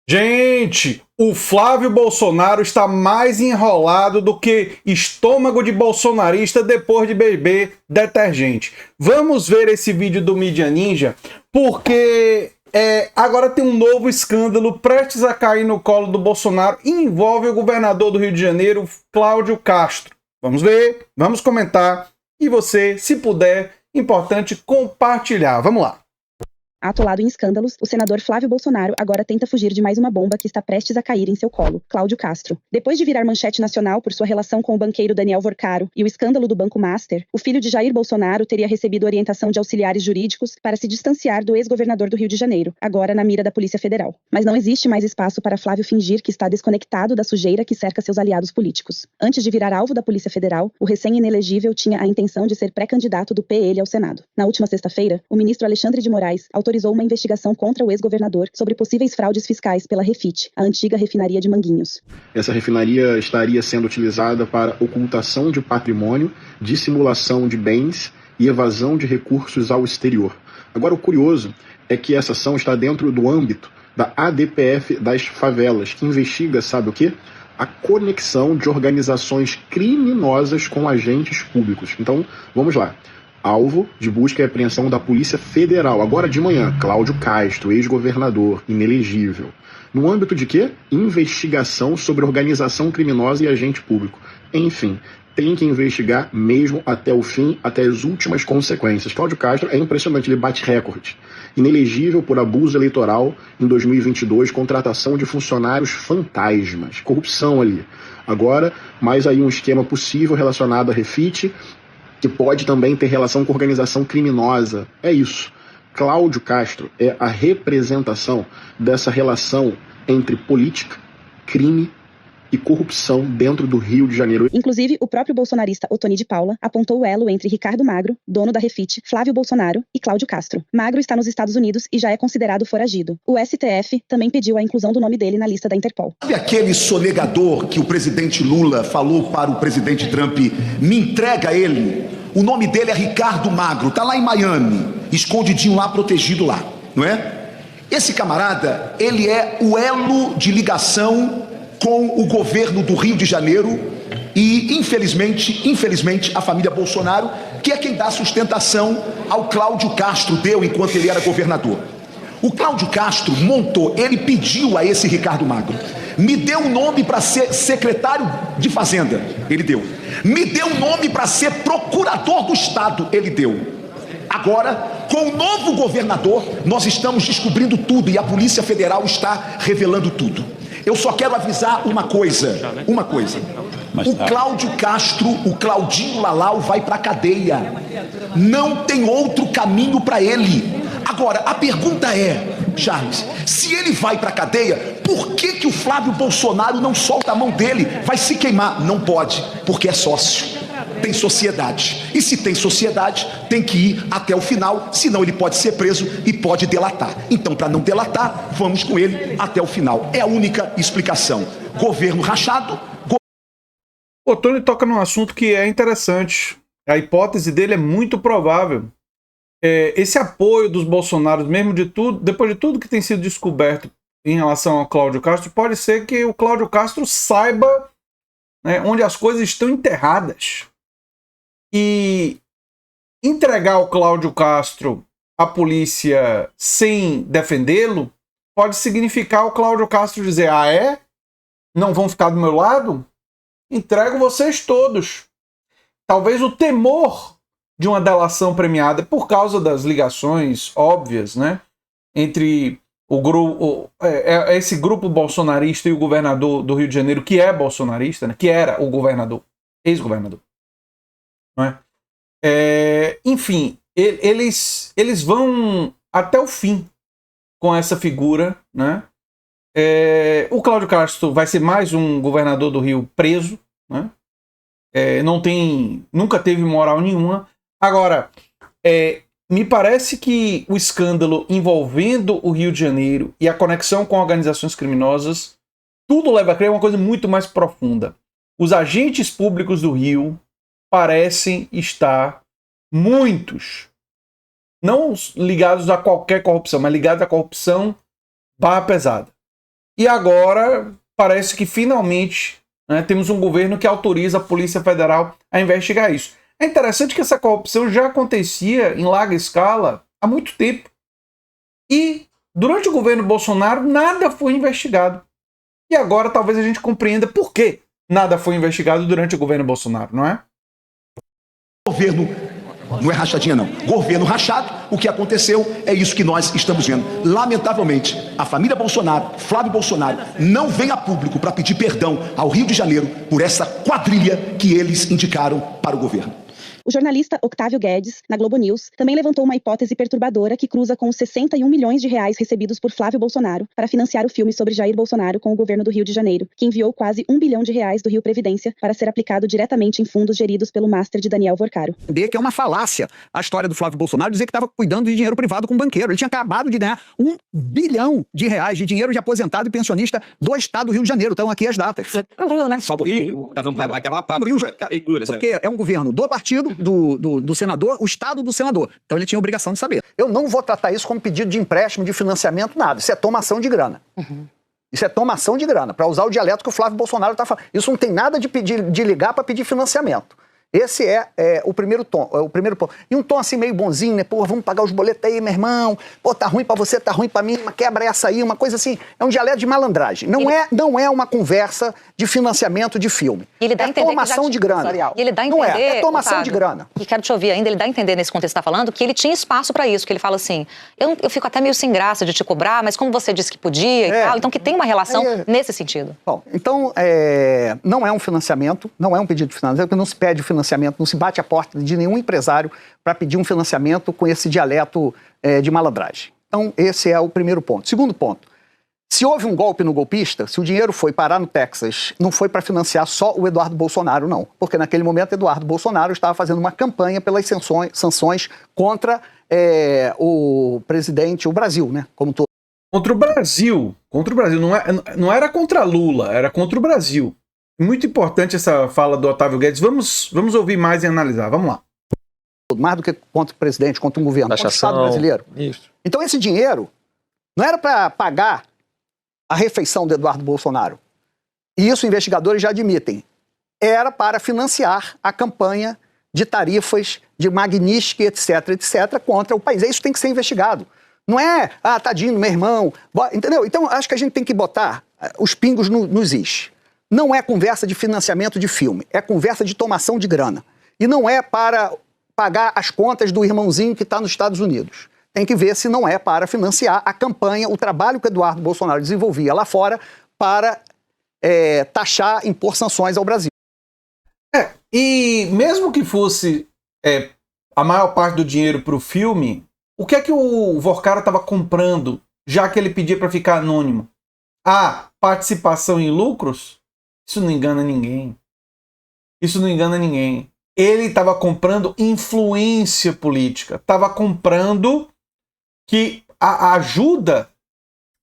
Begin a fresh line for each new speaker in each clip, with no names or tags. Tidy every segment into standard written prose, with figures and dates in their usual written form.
Gente, o Flávio Bolsonaro está mais enrolado do que estômago de bolsonarista depois de beber detergente. Vamos ver esse vídeo do Mídia Ninja, porque agora tem um novo escândalo prestes a cair no colo do Bolsonaro e envolve o governador do Rio de Janeiro, Cláudio Castro. Vamos ver, vamos comentar e você, se puder, importante compartilhar. Vamos lá.
Atolado em escândalos, o senador Flávio Bolsonaro agora tenta fugir de mais uma bomba que está prestes a cair em seu colo, Cláudio Castro. Depois de virar manchete nacional por sua relação com o banqueiro Daniel Vorcaro e o escândalo do Banco Master, o filho de Jair Bolsonaro teria recebido orientação de auxiliares jurídicos para se distanciar do ex-governador do Rio de Janeiro, agora na mira da Polícia Federal. Mas não existe mais espaço para Flávio fingir que está desconectado da sujeira que cerca seus aliados políticos. Antes de virar alvo da Polícia Federal, o recém-inelegível tinha a intenção de ser pré-candidato do PL ao Senado. Na última sexta-feira, o ministro Alexandre de Moraes autorizou uma investigação contra o ex-governador sobre possíveis fraudes fiscais pela Refit, a antiga refinaria de Manguinhos.
Essa refinaria estaria sendo utilizada para ocultação de patrimônio, dissimulação de bens e evasão de recursos ao exterior. Agora, o curioso é que essa ação está dentro do âmbito da ADPF das favelas, que investiga, sabe o quê? A conexão de organizações criminosas com agentes públicos. Então, vamos lá. Alvo de busca e apreensão da Polícia Federal. Agora de manhã, Cláudio Castro, ex-governador, inelegível. No âmbito de quê? Investigação sobre organização criminosa e agente público. Enfim, tem que investigar mesmo até o fim, até as últimas consequências. Cláudio Castro é impressionante, ele bate recorde. Inelegível por abuso eleitoral em 2022, contratação de funcionários fantasmas, corrupção ali. Agora, mais aí um esquema possível relacionado à Refit, que pode também ter relação com organização criminosa. É isso. Cláudio Castro é a representação dessa relação entre política, crime e corrupção dentro do Rio de Janeiro.
Inclusive, o próprio bolsonarista Ottoni de Paula apontou o elo entre Ricardo Magro, dono da Refit, Flávio Bolsonaro e Cláudio Castro. Magro está nos Estados Unidos e já é considerado foragido. O STF também pediu a inclusão do nome dele na lista da Interpol.
Sabe aquele sonegador que o presidente Lula falou para o presidente Trump, me entrega ele? O nome dele é Ricardo Magro, tá lá em Miami, escondidinho lá, protegido lá, não é? Esse camarada, ele é o elo de ligação com o governo do Rio de Janeiro e, infelizmente, a família Bolsonaro, que é quem dá sustentação ao Cláudio Castro, deu enquanto ele era governador. O Cláudio Castro montou, ele pediu a esse Ricardo Magro, me deu um nome para ser secretário de Fazenda, ele deu. Me deu um nome para ser procurador do Estado, ele deu. Agora, com o novo governador, nós estamos descobrindo tudo e a Polícia Federal está revelando tudo. Eu só quero avisar uma coisa. O Cláudio Castro, o Claudinho Lalau vai para a cadeia. Não tem outro caminho para ele. Agora, a pergunta é, Charles, se ele vai para a cadeia, por que o Flávio Bolsonaro não solta a mão dele? Vai se queimar. Não pode, porque é sócio. Tem sociedade. E se tem sociedade, tem que ir até o final, senão ele pode ser preso e pode delatar. Então, para não delatar, vamos com ele até o final. É a única explicação. Governo rachado.
O Tony toca num assunto que é interessante. A hipótese dele é muito provável. Esse apoio dos Bolsonaros, mesmo de tudo, depois de tudo que tem sido descoberto em relação ao Cláudio Castro, pode ser que o Cláudio Castro saiba, né, onde as coisas estão enterradas. E entregar o Cláudio Castro à polícia sem defendê-lo pode significar o Cláudio Castro dizer: ah, é? Não vão ficar do meu lado? Entrego vocês todos. Talvez o temor de uma delação premiada por causa das ligações óbvias, né, entre o grupo, esse grupo bolsonarista e o governador do Rio de Janeiro, que é bolsonarista, né, que era o governador, ex-governador. Não é? Enfim, eles vão até o fim com essa figura, né? O Cláudio Castro vai ser mais um governador do Rio preso, né? Nunca teve moral nenhuma. Agora, me parece que o escândalo envolvendo o Rio de Janeiro e a conexão com organizações criminosas, tudo leva a crer uma coisa muito mais profunda. Os agentes públicos do Rio parecem estar, muitos, não ligados a qualquer corrupção, mas ligados à corrupção barra pesada. E agora parece que finalmente, né, temos um governo que autoriza a Polícia Federal a investigar isso. É interessante que essa corrupção já acontecia em larga escala há muito tempo. E durante o governo Bolsonaro nada foi investigado. E agora talvez a gente compreenda por que nada foi investigado durante o governo Bolsonaro, não é?
Governo, não é rachadinha não, governo rachado, o que aconteceu é isso que nós estamos vendo. Lamentavelmente, a família Bolsonaro, Flávio Bolsonaro, não vem a público para pedir perdão ao Rio de Janeiro por essa quadrilha que eles indicaram para o governo.
O jornalista Octávio Guedes, na Globo News, também levantou uma hipótese perturbadora que cruza com os 61 milhões de reais recebidos por Flávio Bolsonaro para financiar o filme sobre Jair Bolsonaro com o governo do Rio de Janeiro, que enviou quase R$1 bilhão do Rio Previdência para ser aplicado diretamente em fundos geridos pelo master de Daniel Vorcaro.
Que é uma falácia a história do Flávio Bolsonaro dizer que estava cuidando de dinheiro privado com um banqueiro. Ele tinha acabado de ganhar R$1 bilhão de dinheiro de aposentado e pensionista do estado do Rio de Janeiro. Estão aqui as datas. Só porque é um governo do partido, do senador, o estado do senador. Então ele tinha obrigação de saber. Eu não vou tratar isso como pedido de empréstimo, de financiamento, nada. Isso é tomação de grana. Isso é tomação de grana, para usar o dialeto que o Flávio Bolsonaro está falando. Isso não tem nada de ligar para pedir financiamento. Esse é o primeiro tom, o primeiro ponto. E um tom assim meio bonzinho, né? Pô, vamos pagar os boletos aí, meu irmão. Pô, tá ruim pra você, tá ruim pra mim, mas quebra essa aí, uma coisa assim. É um dialeto de malandragem. Não é uma conversa de financiamento de filme.
Ele dá a entender
tomação de grana.
E ele dá a entender,
não é tomação
Otávio,
de grana.
E quero te ouvir ainda, ele dá a entender nesse contexto que você está falando que ele tinha espaço para isso, que ele fala assim, eu fico até meio sem graça de te cobrar, mas como você disse que podia e tal, então que tem uma relação nesse sentido.
Bom, então, não é um financiamento, não é um pedido de financiamento, porque não se pede financiamento, não se bate a porta de nenhum empresário para pedir um financiamento com esse dialeto de malandragem. Então, esse é o primeiro ponto. Segundo ponto, se houve um golpe no golpista, se o dinheiro foi parar no Texas, não foi para financiar só o Eduardo Bolsonaro, não. Porque naquele momento, Eduardo Bolsonaro estava fazendo uma campanha pelas sanções contra o presidente, o Brasil, né? Como todo.
Contra o Brasil. Não era contra Lula, era contra o Brasil. Muito importante essa fala do Otávio Guedes. Vamos ouvir mais e analisar. Vamos lá.
Mais do que contra o presidente, contra o governo, contra o Estado brasileiro.
Isso.
Então esse dinheiro não era para pagar a refeição do Eduardo Bolsonaro. E isso investigadores já admitem. Era para financiar a campanha de tarifas de Magnitsky, etc., contra o país. Isso tem que ser investigado. Não é, tadinho, meu irmão. Entendeu? Então acho que a gente tem que botar os pingos nos is. Não é conversa de financiamento de filme, é conversa de tomação de grana. E não é para pagar as contas do irmãozinho que está nos Estados Unidos. Tem que ver se não é para financiar a campanha, o trabalho que o Eduardo Bolsonaro desenvolvia lá fora para taxar, impor sanções ao Brasil.
E mesmo que fosse a maior parte do dinheiro para o filme, o que é que o Vorcaro estava comprando, já que ele pedia para ficar anônimo? A participação em lucros? Isso não engana ninguém. Isso não engana ninguém. Ele estava comprando influência política. Estava comprando que a ajuda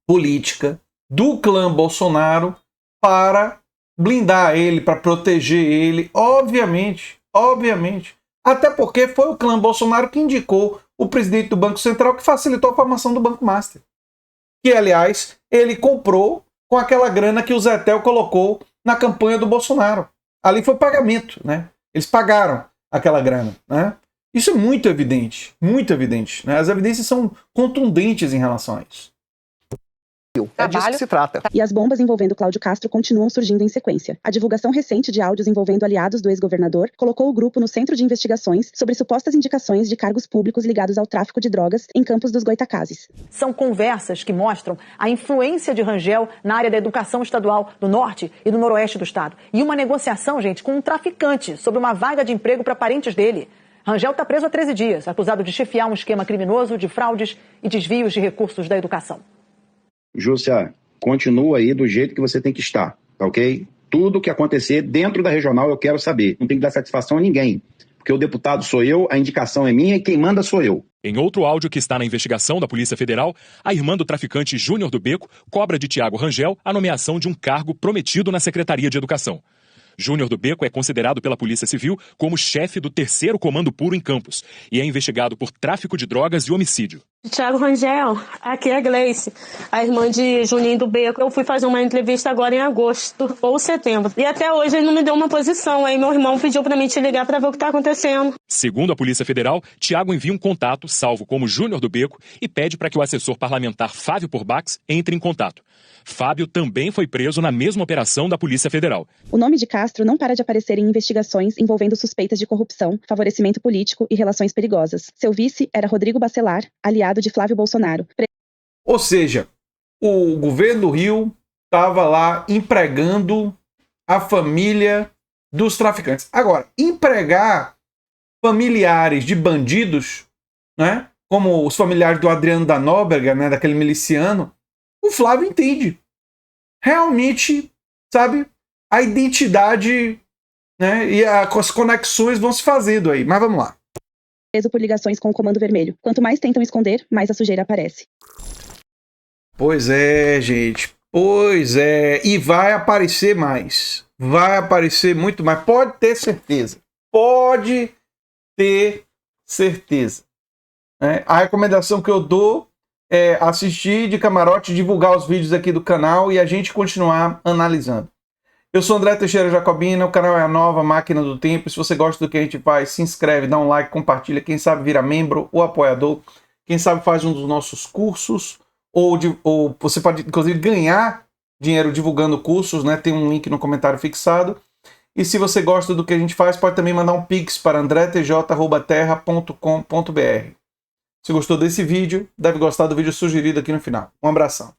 política do clã Bolsonaro para blindar ele, para proteger ele. Obviamente. Até porque foi o clã Bolsonaro que indicou o presidente do Banco Central, que facilitou a formação do Banco Master. Que, aliás, ele comprou com aquela grana que o Zetel colocou na campanha do Bolsonaro. Ali foi pagamento, né? Eles pagaram aquela grana, né? Isso é muito evidente, né? As evidências são contundentes em relação a isso.
É disso que se trata.
E as bombas envolvendo Cláudio Castro continuam surgindo em sequência. A divulgação recente de áudios envolvendo aliados do ex-governador colocou o grupo no centro de investigações sobre supostas indicações de cargos públicos ligados ao tráfico de drogas em Campos dos Goitacazes.
São conversas que mostram a influência de Rangel na área da educação estadual do norte e do noroeste do estado. E uma negociação, gente, com um traficante sobre uma vaga de emprego para parentes dele. Rangel está preso há 13 dias, acusado de chefiar um esquema criminoso de fraudes e desvios de recursos da educação.
Júcia, continua aí do jeito que você tem que estar, tá ok? Tudo que acontecer dentro da regional eu quero saber. Não tem que dar satisfação a ninguém, porque o deputado sou eu, a indicação é minha e quem manda sou eu.
Em outro áudio que está na investigação da Polícia Federal, a irmã do traficante Júnior do Beco cobra de Tiago Rangel a nomeação de um cargo prometido na Secretaria de Educação. Júnior do Beco é considerado pela Polícia Civil como chefe do 3º Comando Puro em Campos e é investigado por tráfico de drogas e homicídio.
Tiago Rangel, aqui é a Gleice, a irmã de Juninho do Beco. Eu fui fazer uma entrevista agora em agosto ou setembro. E até hoje ele não me deu uma posição. Aí meu irmão pediu pra mim te ligar pra ver o que tá acontecendo.
Segundo a Polícia Federal, Tiago envia um contato, salvo como Júnior do Beco, e pede para que o assessor parlamentar Fábio Porbax entre em contato. Fábio também foi preso na mesma operação da Polícia Federal.
O nome de Castro não para de aparecer em investigações envolvendo suspeitas de corrupção, favorecimento político e relações perigosas. Seu vice era Rodrigo Bacelar, aliado de Flávio Bolsonaro.
Ou seja, o governo do Rio estava lá empregando a família dos traficantes. Agora, empregar familiares de bandidos, né, como os familiares do Adriano da Nóbrega, né, daquele miliciano, o Flávio entende. Realmente, sabe, a identidade, né, e as conexões vão se fazendo aí. Mas vamos lá.
Preso por ligações com o Comando Vermelho. Quanto mais tentam esconder, mais a sujeira aparece.
Pois é, gente. Pois é. E vai aparecer mais. Vai aparecer muito mais. Pode ter certeza. Pode ter certeza. A recomendação que eu dou é assistir de camarote, divulgar os vídeos aqui do canal e a gente continuar analisando. Eu sou André Teixeira Jacobina, o canal é a Nova Máquina do Tempo. Se você gosta do que a gente faz, se inscreve, dá um like, compartilha. Quem sabe vira membro ou apoiador. Quem sabe faz um dos nossos cursos. Ou você pode, inclusive, ganhar dinheiro divulgando cursos, né? Tem um link no comentário fixado. E se você gosta do que a gente faz, pode também mandar um pix para andretj@terra.com.br. Se gostou desse vídeo, deve gostar do vídeo sugerido aqui no final. Um abração.